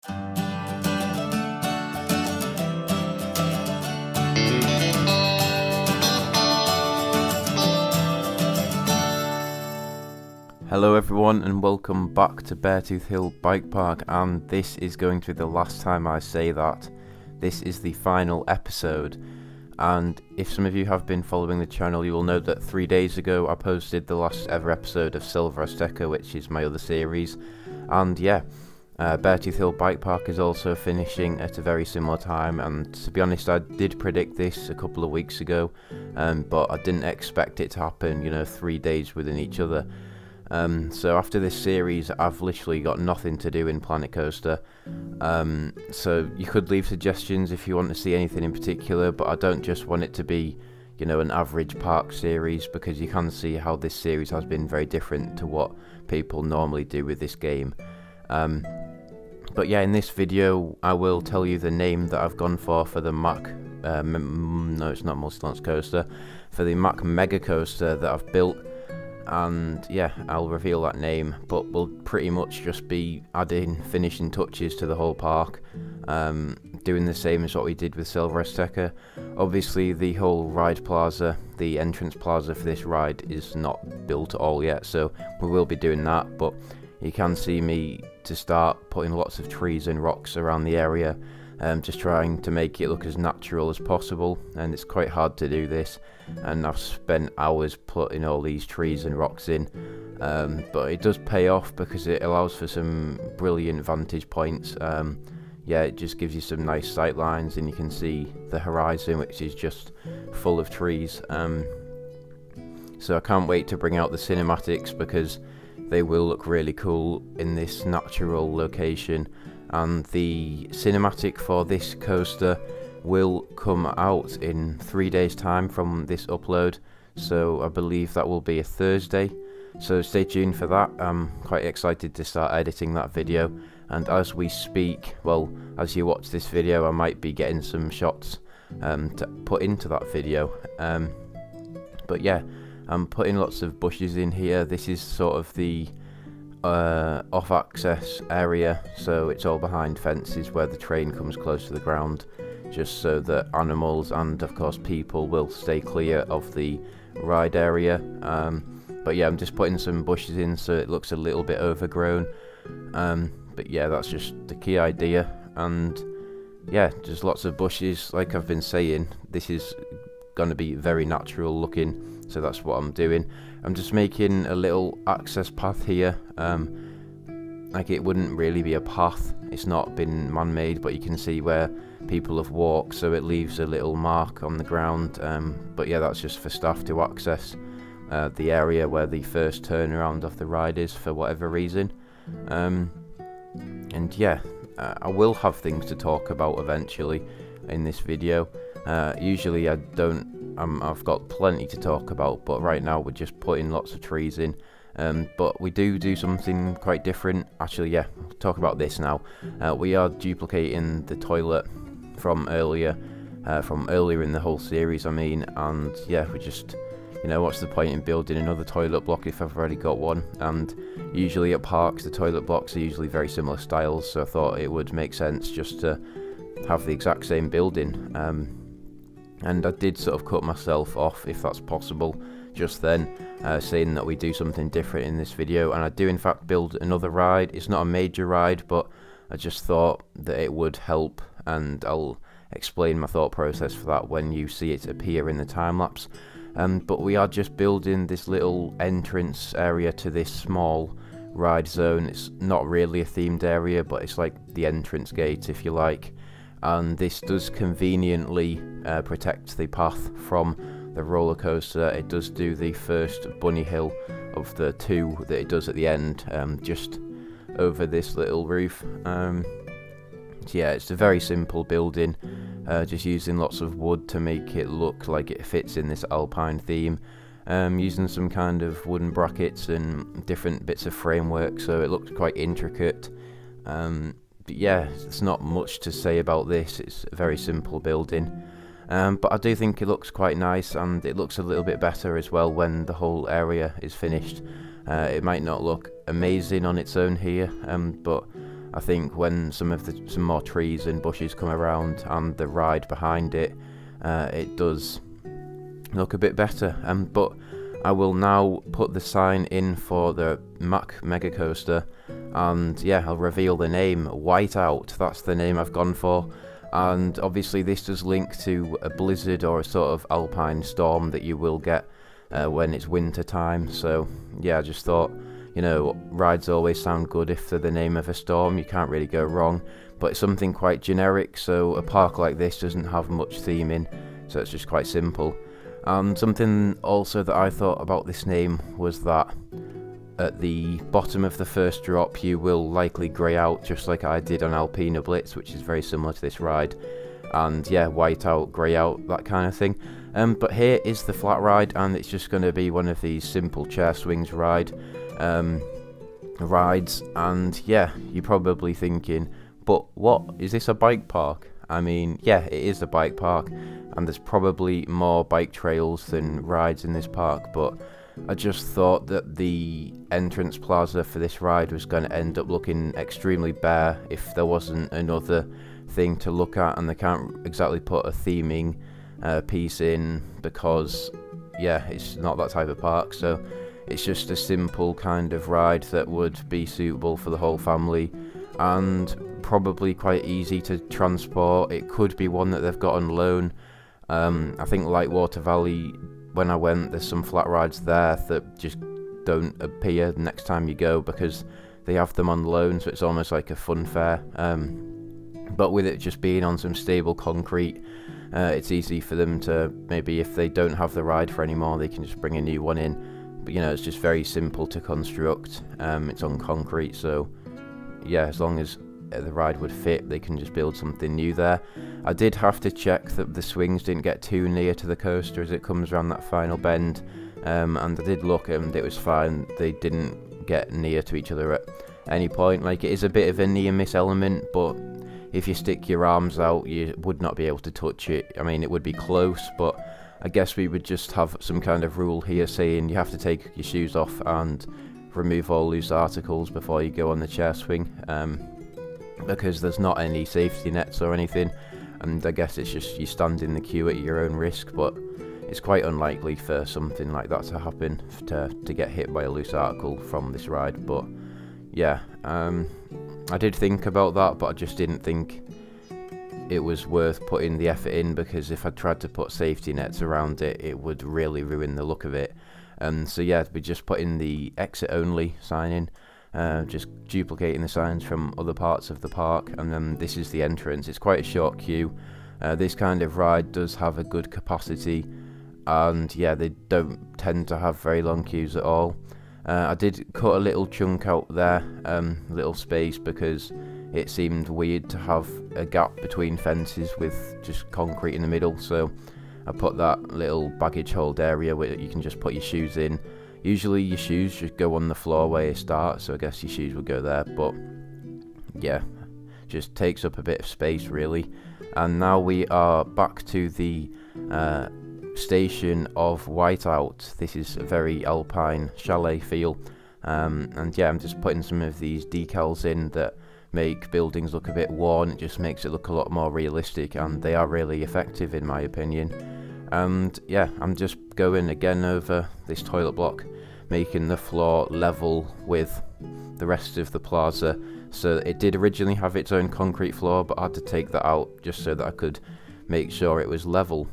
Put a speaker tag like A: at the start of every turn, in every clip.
A: Hello everyone and welcome back to Beartooth Hill Bike Park, and this is going to be the last time I say that. This is the final episode, and if some of you have been following the channel you will know that 3 days ago I posted the last ever episode of Silver Azteca, which is my other series, and yeah, Beartooth Hill Bike Park is also finishing at a very similar time, and to be honest I did predict this a couple of weeks ago, but I didn't expect it to happen, 3 days within each other. So after this series I've literally got nothing to do in Planet Coaster, so you could leave suggestions if you want to see anything in particular, but I don't just want it to be an average park series, because you can see how this series has been very different to what people normally do with this game. But yeah, in this video I will tell you the name that I've gone for the Mack, no it's not multi-launch coaster, for the Mack Mega Coaster that I've built. And yeah, I'll reveal that name, but we'll pretty much just be adding finishing touches to the whole park, doing the same as what we did with Silver Azteca. Obviously the whole ride plaza, the entrance plaza for this ride is not built at all yet, so we will be doing that, but you can see me to start putting lots of trees and rocks around the area, just trying to make it look as natural as possible, and it's quite hard to do this, and I've spent hours putting all these trees and rocks in, but it does pay off because it allows for some brilliant vantage points. Yeah, it just gives you some nice sight lines, and you can see the horizon, which is just full of trees. So I can't wait to bring out the cinematics, because they will look really cool in this natural location. And the cinematic for this coaster will come out in 3 days time from this upload, so I believe that will be a Thursday, so stay tuned for that. I'm quite excited to start editing that video, and as we speak, well, as you watch this video I might be getting some shots to put into that video. But yeah, I'm putting lots of bushes in here. This is sort of the off-access area, so it's all behind fences where the train comes close to the ground, just so that animals and of course people will stay clear of the ride area. But yeah, I'm just putting some bushes in so it looks a little bit overgrown, but yeah, that's just the key idea. And yeah, just lots of bushes. Like I've been saying, this is going to be very natural looking, so that's what I'm doing. I'm just making a little access path here, like it wouldn't really be a path, it's not been man-made, but you can see where people have walked, so it leaves a little mark on the ground, but yeah, that's just for staff to access the area where the first turnaround of the ride is, for whatever reason. And yeah, I will have things to talk about eventually in this video. Usually I don't, I've got plenty to talk about, but right now we're just putting lots of trees in. But we do something quite different. Actually, yeah, we'll talk about this now. We are duplicating the toilet from earlier in the whole series, I mean, and yeah, we just, what's the point in building another toilet block if I've already got one? And usually at parks the toilet blocks are usually very similar styles, so I thought it would make sense just to have the exact same building. And I did sort of cut myself off, if that's possible, just then, saying that we do something different in this video, and I do in fact build another ride. It's not a major ride, but I just thought that it would help, and I'll explain my thought process for that when you see it appear in the time-lapse. But we are just building this little entrance area to this small ride zone. It's not really a themed area, but it's like the entrance gate, if you like. And this does conveniently protect the path from the roller coaster. It does do the first bunny hill of the two that it does at the end, just over this little roof. So yeah, it's a very simple building, just using lots of wood to make it look like it fits in this Alpine theme, using some kind of wooden brackets and different bits of framework, so it looks quite intricate. But yeah, there's not much to say about this. It's a very simple building, but I do think it looks quite nice, and it looks a little bit better as well when the whole area is finished. It might not look amazing on its own here, but I think when some more trees and bushes come around and the ride behind it, it does look a bit better. But I will now put the sign in for the Mack Mega Coaster, and yeah, I'll reveal the name. Whiteout, that's the name I've gone for. And obviously this does link to a blizzard or a sort of alpine storm that you will get when it's winter time. So yeah, I just thought, you know, rides always sound good if they're the name of a storm. You can't really go wrong. But it's something quite generic, so a park like this doesn't have much theming, so it's just quite simple. And something also that I thought about this name was that at the bottom of the first drop you will likely grey out, just like I did on Alpine Blitz, which is very similar to this ride. And yeah, white out, grey out, that kind of thing. But here is the flat ride, and it's just going to be one of these simple chair swings rides. And yeah, you're probably thinking, but what, is this a bike park? I mean, yeah, it is a bike park, and there's probably more bike trails than rides in this park, but I just thought that the entrance plaza for this ride was going to end up looking extremely bare if there wasn't another thing to look at, and they can't exactly put a theming piece in because, yeah, it's not that type of park, so it's just a simple kind of ride that would be suitable for the whole family and probably quite easy to transport. It could be one that they've got on loan. I think Lightwater Valley, when I went, there's some flat rides there that just don't appear next time you go because they have them on loan, so it's almost like a fun fair. But with it just being on some stable concrete, it's easy for them to, maybe if they don't have the ride for anymore, they can just bring a new one in. But you know, it's just very simple to construct. It's on concrete, so yeah, as long as the ride would fit, they can just build something new there. I did have to check that the swings didn't get too near to the coaster as it comes around that final bend, and I did look and it was fine. They didn't get near to each other at any point. Like, it is a bit of a near miss element, but if you stick your arms out you would not be able to touch it. I mean, it would be close, but I guess we would just have some kind of rule here saying you have to take your shoes off and remove all loose articles before you go on the chair swing, because there's not any safety nets or anything, and I guess it's just you stand in the queue at your own risk, but it's quite unlikely for something like that to happen, to get hit by a loose article from this ride. But yeah, I did think about that, but I just didn't think it was worth putting the effort in, because if I tried to put safety nets around it, it would really ruin the look of it. So yeah, we just put in the exit only sign in, just duplicating the signs from other parts of the park, and then this is the entrance. It's quite a short queue. This kind of ride does have a good capacity, and yeah, they don't tend to have very long queues at all. I did cut a little chunk out there, little space, because it seemed weird to have a gap between fences with just concrete in the middle, so I put that little baggage hold area where you can just put your shoes in. Usually your shoes just go on the floor where you start, so I guess your shoes would go there, but yeah, just takes up a bit of space really. And now we are back to the station of Whiteout. This is a very alpine chalet feel, and yeah, I'm just putting some of these decals in that make buildings look a bit worn. It just makes it look a lot more realistic, and they are really effective in my opinion. And yeah, I'm just going again over this toilet block, making the floor level with the rest of the plaza. So it did originally have its own concrete floor, but I had to take that out just so that I could make sure it was level.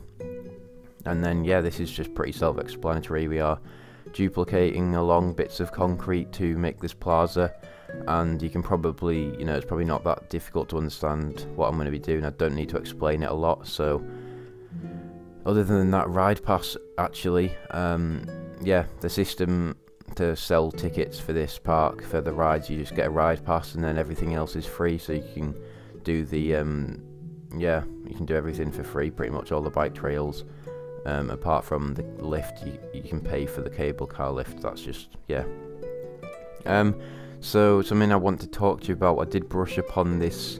A: And then yeah, this is just pretty self-explanatory. We are duplicating along bits of concrete to make this plaza, and you can probably, you know, it's probably not that difficult to understand what I'm going to be doing. I don't need to explain it a lot. So other than that ride pass, actually, yeah, the system to sell tickets for this park, for the rides, you just get a ride pass and then everything else is free, so you can do the yeah, you can do everything for free, pretty much all the bike trails. Apart from the lift, you can pay for the cable car lift. That's just, yeah. So something I want to talk to you about, I did brush upon this,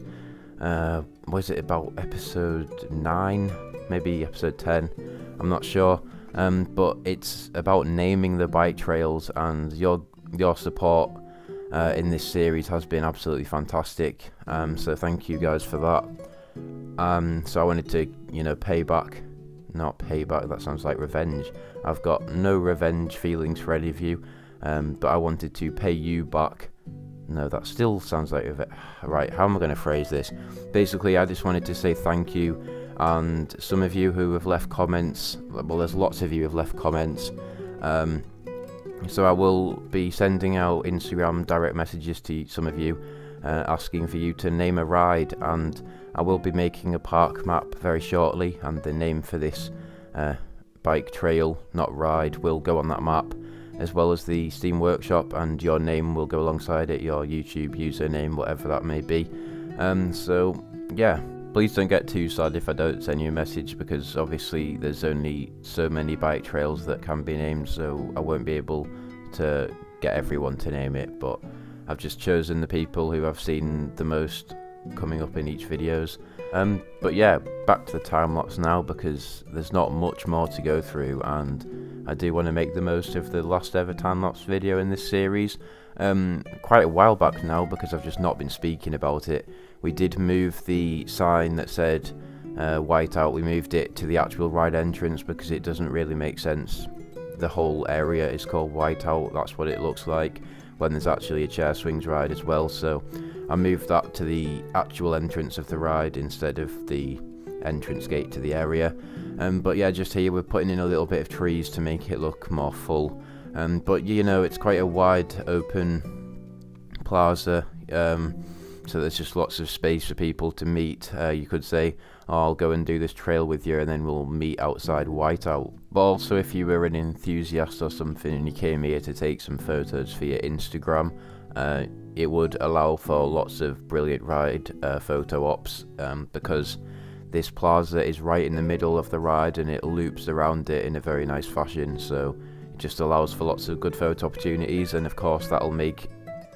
A: was it about episode 9? Maybe episode 10, I'm not sure. But it's about naming the bike trails, and your support in this series has been absolutely fantastic. So thank you guys for that. So I wanted to, you know, pay back. Not payback, that sounds like revenge. I've got no revenge feelings for any of you, but I wanted to pay you back. No, that still sounds like right, how am I going to phrase this? Basically, I just wanted to say thank you, and some of you who have left comments, well, there's lots of you who have left comments, so I will be sending out Instagram direct messages to some of you, asking for you to name a ride, and I will be making a park map very shortly, and the name for this bike trail, not ride, will go on that map, as well as the Steam Workshop, and your name will go alongside it, your YouTube username, whatever that may be. So yeah, please don't get too sad if I don't send you a message, because obviously there's only so many bike trails that can be named, so I won't be able to get everyone to name it, but I've just chosen the people who I've seen the most coming up in each videos. But yeah, back to the time lapse now, because there's not much more to go through, and I do want to make the most of the last ever time lapse video in this series. Quite a while back now, because I've just not been speaking about it. We did move the sign that said Whiteout, we moved it to the actual ride entrance because it doesn't really make sense. The whole area is called Whiteout, that's what it looks like, when there's actually a chair swings ride as well, so I moved that to the actual entrance of the ride instead of the entrance gate to the area. But yeah, just here we're putting in a little bit of trees to make it look more full. But you know, it's quite a wide open plaza, so there's just lots of space for people to meet. You could say, oh, I'll go and do this trail with you, and then we'll meet outside Whiteout. But also, if you were an enthusiast or something and you came here to take some photos for your Instagram, it would allow for lots of brilliant ride photo ops, because this plaza is right in the middle of the ride and it loops around it in a very nice fashion, so it just allows for lots of good photo opportunities, and of course that'll make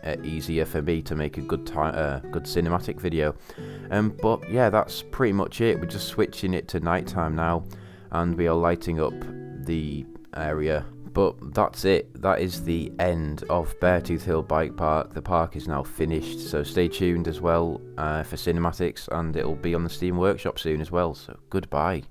A: it easier for me to make a good cinematic video. But yeah, that's pretty much it. We're just switching it to nighttime now, and we are lighting up the area. But that's it. That is the end of Beartooth Hill Bike Park. The park is now finished, so stay tuned as well for cinematics, and it'll be on the Steam Workshop soon as well, so goodbye.